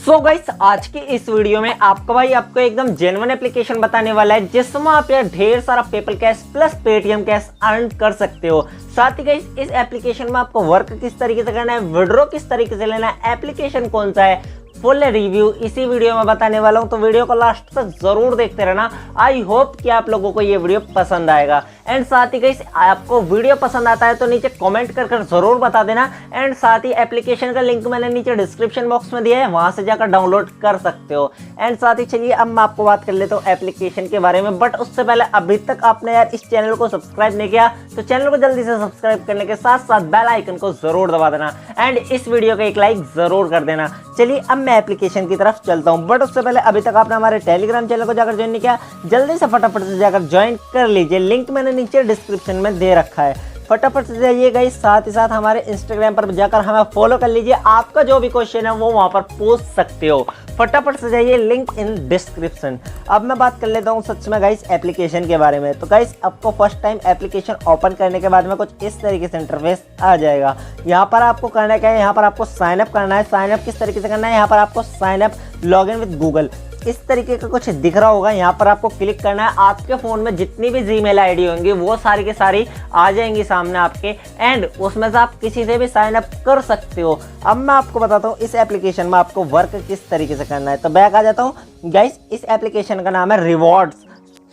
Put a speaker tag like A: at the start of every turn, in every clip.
A: So guys आज की इस वीडियो में आपको एकदम जेन्युइन एप्लीकेशन बताने वाला है जिसमें आप यार ढेर सारा PayPal cash plus Paytm cash earn कर सकते हो। साथ ही गाइस इस एप्लीकेशन में आपको वर्क किस तरीके से करना है, विड्रॉ किस तरीके से लेना है, एप्लीकेशन कौन सा है, फुल रिव्यू इसी वीडियो में बताने वाला हूं। तो वीडियो को लास्ट तक जरूर देखते रहना। आई होप कि आप लोगों को ये वीडियो पसंद आएगा। एंड साथ ही गाइस आपको वीडियो पसंद आता है तो नीचे कमेंट कर जरूर बता देना। एंड साथ ही एप्लीकेशन का लिंक मैंने नीचे डिस्क्रिप्शन बॉक्स में दिया है, वहां से जाकर डाउनलोड कर सकते हो। एंड साथ ही चलिए अब मैं आपको बात कर लेता हूँ एप्लीकेशन के बारे में। बट उससे पहले अभी तक आपने यार इस चैनल को सब्सक्राइब नहीं किया तो चैनल को जल्दी से सब्सक्राइब करने के साथ साथ बेल आइकन को जरूर दबा देना एंड इस वीडियो को एक लाइक जरूर कर देना। चलिए अब मैं एप्लीकेशन की तरफ चलता हूं। बट उससे पहले अभी तक आपने हमारे टेलीग्राम चैनल को जाकर ज्वाइन नहीं किया, जल्दी से फटाफट से जाकर ज्वाइन कर लीजिए। लिंक मैंने नीचे डिस्क्रिप्शन में दे रखा है, फटाफट से जाइए गाइस। साथ ही साथ हमारे इंस्टाग्राम पर जाकर हमें फॉलो कर लीजिए। आपका जो भी क्वेश्चन है वो वहां पर पूछ सकते हो, फटाफट से जाइए, लिंक इन डिस्क्रिप्शन। अब मैं बात कर लेता हूँ सच में गाइस एप्लीकेशन के बारे में। तो गाइस आपको फर्स्ट टाइम एप्लीकेशन ओपन करने के बाद में कुछ इस तरीके से इंटरफेस आ जाएगा। यहाँ पर आपको करना क्या है, यहाँ पर आपको साइन अप करना है। साइन अप किस तरीके से करना है, यहाँ पर आपको sign up login with Google इस तरीके का कुछ दिख रहा होगा, यहाँ पर आपको क्लिक करना है। आपके फ़ोन में जितनी भी जीमेल आईडी होंगी वो सारी के सारी आ जाएंगी सामने आपके, एंड उसमें से आप किसी से भी साइन अप कर सकते हो। अब मैं आपको बताता हूँ इस एप्लीकेशन में आपको वर्क किस तरीके से करना है। तो बैक आ जाता हूँ गाइस, इस एप्लीकेशन का नाम है रिवॉर्ड्स।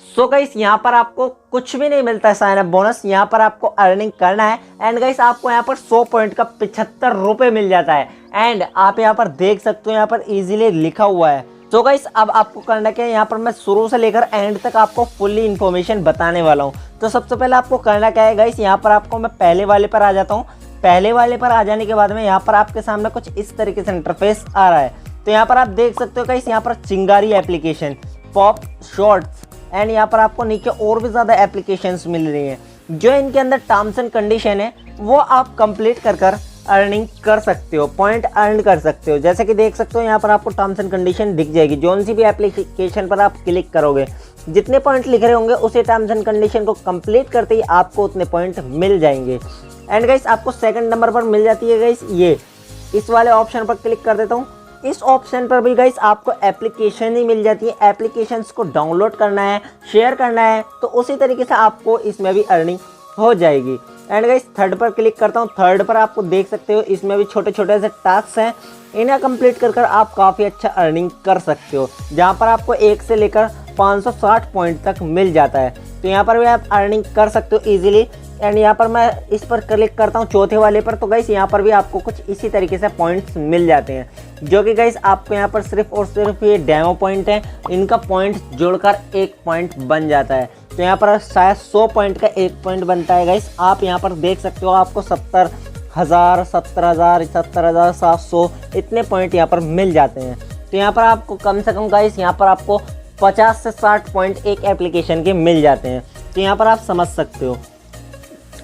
A: सो गाइस यहाँ पर आपको कुछ भी नहीं मिलता है साइन अप बोनस, यहाँ पर आपको अर्निंग करना है। एंड गाइस आपको यहाँ पर 100 पॉइंट का 75 रुपये मिल जाता है। एंड आप यहाँ पर देख सकते हो, यहाँ पर इजीली लिखा हुआ है। तो गाइस अब आपको करना क्या है, यहाँ पर मैं शुरू से लेकर एंड तक आपको फुल्ली इन्फॉर्मेशन बताने वाला हूँ। तो सबसे पहले आपको करना क्या है गाइस, यहाँ पर आपको मैं पहले वाले पर आ जाता हूँ। पहले वाले पर आ जाने के बाद में यहाँ पर आपके सामने कुछ इस तरीके से इंटरफेस आ रहा है। तो यहाँ पर आप देख सकते हो गाइस, यहाँ पर चिंगारी एप्लीकेशन, पॉप शॉर्ट्स, एंड यहाँ पर आपको नीचे और भी ज़्यादा एप्लीकेशंस मिल रही हैं। जो इनके अंदर टर्म्स एंड कंडीशन है वो आप कंप्लीट कर अर्निंग कर सकते हो, पॉइंट अर्न कर सकते हो। जैसे कि देख सकते हो यहाँ पर आपको टर्म्स एंड कंडीशन दिख जाएगी। जोन सी भी एप्लीकेशन पर आप क्लिक करोगे, जितने पॉइंट लिख रहे होंगे उसे टर्म्स एंड कंडीशन को कंप्लीट करते ही आपको उतने पॉइंट मिल जाएंगे। एंड गाइस आपको सेकंड नंबर पर मिल जाती है गाइस ये, इस वाले ऑप्शन पर क्लिक कर देता हूँ। इस ऑप्शन पर भी गाइस आपको एप्लीकेशन ही मिल जाती है। एप्लीकेशंस को डाउनलोड करना है, शेयर करना है, तो उसी तरीके से आपको इसमें भी अर्निंग हो जाएगी। एंड गाइस थर्ड पर क्लिक करता हूँ। थर्ड पर आपको देख सकते हो इसमें भी छोटे छोटे से टास्क हैं, इन्हें कंप्लीट कर आप काफ़ी अच्छा अर्निंग कर सकते हो, जहाँ पर आपको 1 से लेकर 560 पॉइंट तक मिल जाता है। तो यहाँ पर भी आप अर्निंग कर सकते हो ईजिली। एंड यहाँ पर मैं इस पर क्लिक करता हूँ चौथे वाले पर, तो गाइस यहाँ पर भी आपको कुछ इसी तरीके से पॉइंट्स मिल जाते हैं, जो कि गाइस आपको यहाँ पर सिर्फ और सिर्फ ये डेमो पॉइंट है। इनका पॉइंट जोड़कर 1 पॉइंट बन जाता है। तो यहाँ पर शायद 100 पॉइंट का 1 पॉइंट बनता है गाइस। आप यहाँ पर देख सकते हो आपको 70,000, 70,000, 70,700 इतने पॉइंट यहाँ पर मिल जाते हैं। तो यहाँ पर आपको कम से कम गाइस यहाँ पर आपको 50 से 60 पॉइंट एक एप्लीकेशन के मिल जाते हैं। तो यहाँ पर आप समझ सकते हो।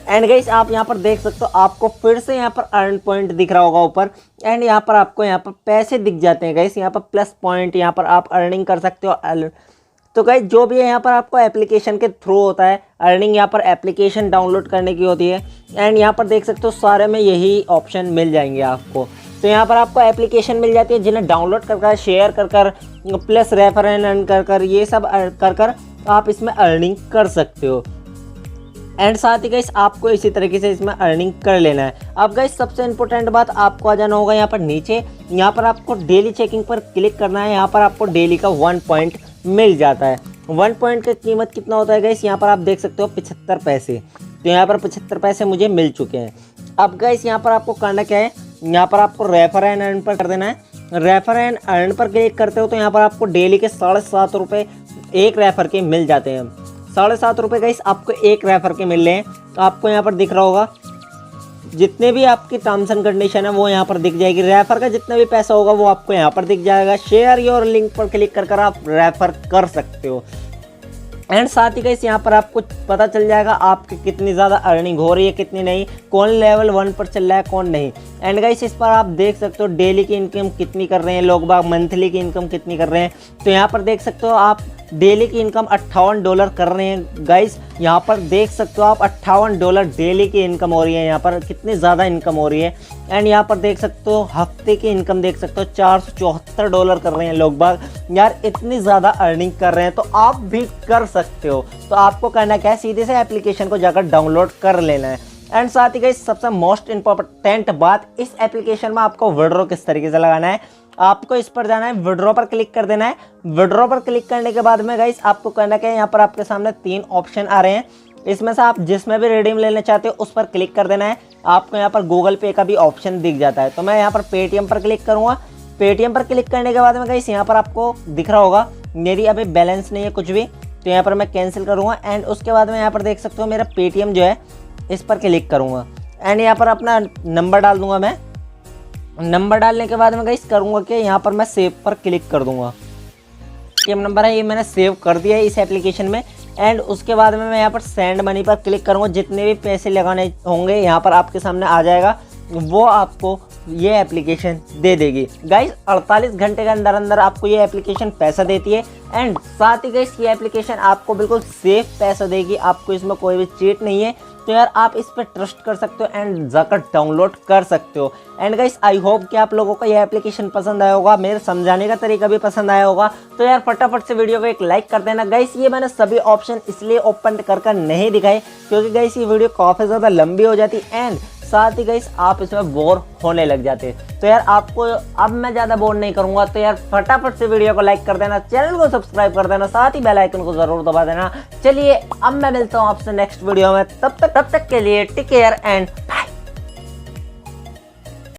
A: एंड गाइस आप यहाँ पर देख सकते हो आपको फिर से यहाँ पर अर्न पॉइंट दिख रहा होगा ऊपर, एंड यहाँ पर आपको यहाँ पर पैसे दिख जाते हैं गाइस। यहाँ पर प्लस पॉइंट, यहाँ पर आप अर्निंग कर सकते हो। तो गाइस जो भी है यहाँ पर आपको एप्लीकेशन के थ्रू होता है अर्निंग, यहाँ पर एप्लीकेशन डाउनलोड करने की होती है। एंड यहाँ पर देख सकते हो सारे में यही ऑप्शन मिल जाएंगे आपको। तो यहाँ पर आपको एप्लीकेशन मिल जाती है जिन्हें डाउनलोड कर शेयर कर प्लस रेफर एंड अर्न कर ये सब कर आप इसमें अर्निंग कर सकते हो। एंड साथ ही गाइस आपको इसी तरीके से इसमें अर्निंग कर लेना है। अब गाइस सबसे इंपॉर्टेंट बात, आपको आ जाना होगा यहाँ पर नीचे, यहाँ पर आपको डेली चेकिंग पर क्लिक करना है। यहाँ पर आपको डेली का 1 पॉइंट मिल जाता है। 1 पॉइंट की कीमत कितना होता है गाइस, यहाँ पर आप देख सकते हो 75 पैसे। तो यहाँ पर 75 पैसे मुझे मिल चुके हैं। अब गाइस यहाँ पर आपको करना क्या है, यहाँ पर आपको रेफर एंड अर्न पर कर देना है। रेफर एंड अर्न पर क्लिक करते हो तो यहाँ पर आपको डेली के 7.5 रुपये एक रेफर के मिल जाते हैं। 7.5 रुपये गाइस आपको एक रेफर के मिल रहे हैं। तो आपको यहाँ पर दिख रहा होगा जितने भी आपकी टर्म्स एंड कंडीशन है वो यहाँ पर दिख जाएगी। रेफर का जितना भी पैसा होगा वो आपको यहाँ पर दिख जाएगा। शेयर योर लिंक पर क्लिक कर आप रेफर कर सकते हो। एंड साथ ही गाइस यहाँ पर आपको पता चल जाएगा आपकी कितनी ज़्यादा अर्निंग हो रही है, कितनी नहीं, कौन लेवल 1 पर चल रहा है कौन नहीं। एंड गाइस इस पर आप देख सकते हो डेली की इनकम कितनी कर रहे हैं लोग बाग, मंथली की इनकम कितनी कर रहे हैं। तो यहाँ पर देख सकते हो आप डेली की इनकम $58 कर रहे हैं गाइस। यहाँ पर देख सकते हो आप $58 डेली की इनकम हो रही है, यहाँ पर कितनी ज़्यादा इनकम हो रही है। एंड यहाँ पर देख सकते हो हफ्ते की इनकम देख सकते हो $474 कर रहे हैं लोग बाग। यार इतनी ज़्यादा अर्निंग कर रहे हैं तो आप भी कर सकते हो। तो आपको करना क्या है, सीधे से एप्लीकेशन को जाकर डाउनलोड कर लेना है। एंड साथ ही गाइस सबसे मोस्ट इंपॉर्टेंट बात, इस एप्लीकेशन में आपको विड्रॉ किस तरीके से लगाना है। आपको इस पर जाना है, विड्रॉ पर क्लिक कर देना है। विड्रॉ पर क्लिक करने के बाद में गाइस आपको करना क्या है, यहाँ पर आपके सामने 3 ऑप्शन आ रहे हैं। इसमें से आप जिसमें भी रिडीम लेना चाहते हो उस पर क्लिक कर देना है। आपको यहाँ पर गूगल पे का भी ऑप्शन दिख जाता है, तो मैं यहाँ पर पेटीएम पर क्लिक करूँगा। पेटीएम पर क्लिक करने के बाद में गाइस यहाँ पर आपको दिख रहा होगा मेरी अभी बैलेंस नहीं है कुछ भी, तो यहाँ पर मैं कैंसिल करूँगा। एंड उसके बाद में यहाँ पर देख सकते हो मेरा पेटीएम जो है इस पर क्लिक करूँगा। एंड यहाँ पर अपना नंबर डाल दूंगा मैं। नंबर डालने के बाद में गाइस करूँगा कि यहाँ पर मैं सेव पर क्लिक कर दूंगा। पेटीएम नंबर है ये मैंने सेव कर दिया है इस एप्लीकेशन में। एंड उसके बाद में मैं यहाँ पर सेंड मनी पर क्लिक करूँगा। जितने भी पैसे लगाने होंगे यहाँ पर आपके सामने आ जाएगा, वो आपको ये एप्लीकेशन दे देगी गाइस। 48 घंटे के अंदर अंदर आपको ये एप्लीकेशन पैसा देती है। एंड साथ ही गाइस ये एप्लीकेशन आपको बिल्कुल सेफ पैसा देगी, आपको इसमें कोई भी चीट नहीं है। तो यार आप इस पर ट्रस्ट कर सकते हो एंड जाकर डाउनलोड कर सकते हो। एंड गाइस आई होप कि आप लोगों को यह एप्लीकेशन पसंद आया होगा, मेरे समझाने का तरीका भी पसंद आया होगा। तो यार फटाफट से वीडियो को एक लाइक कर देना गाइस। ये मैंने सभी ऑप्शन इसलिए ओपन कर नहीं दिखाए क्योंकि गाइस ये वीडियो काफ़ी ज़्यादा लंबी हो जाती एंड साथ ही गाइस आप इसमें बोर होने लग जाते। तो यार आपको अब मैं ज़्यादा बोर नहीं करूंगा, तो यार फटाफट से वीडियो को लाइक कर देना, चैनल को सब्सक्राइब कर देना, साथ ही बेल आइकन को ज़रूर दबा देना। चलिए अब मैं मिलता हूँ आपसे नेक्स्ट वीडियो में, तब तक के लिए टेक केयर एंड